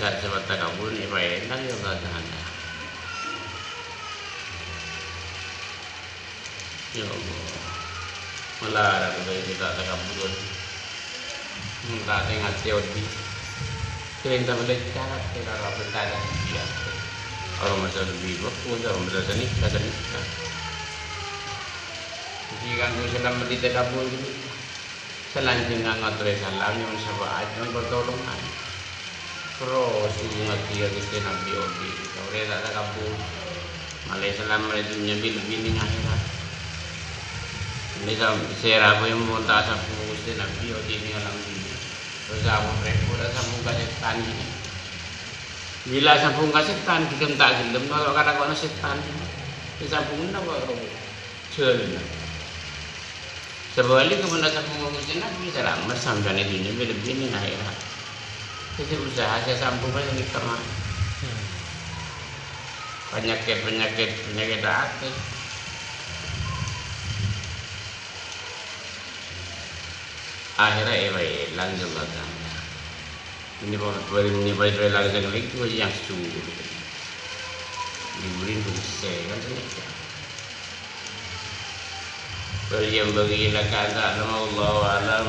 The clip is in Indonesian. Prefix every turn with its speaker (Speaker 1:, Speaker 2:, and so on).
Speaker 1: agak cepat takabur ni baik dan yang tahan. Ya Allah. Malah ada kita takabur. Tak tengah teori. Kita boleh cara kita bertanya dia. Orang masa lebih waktu orang masa ni kata ni. Jika aku sedang mendidik takabur ini, selanjutnya ngatur salam yang sahabat yang pertolongan. Terus hubungan dia kita nabi odi. Kalau dia tak takabur, malah salam itu nyambil bini akhirat. Ini kan saya apa yang mau tak sapu kita nabi odi ni alam ini. Terus apa mereka dah sambung ke setan ini. Bila sambung ke setan kita tak gelem kalau kadang-kadang setan. Kita sambung nak apa? Cel. Sebalik kepada sambung ke Nabi salam bersama itu nyambil bini akhirat. Saya usaha saya sambung aja di kamar. Penyakit hati. Akhirnya lanjut lagi. Ini baru lagi itu yang sulit. Diburin bisa kan ternyata. Yang bagi kata Allah alam.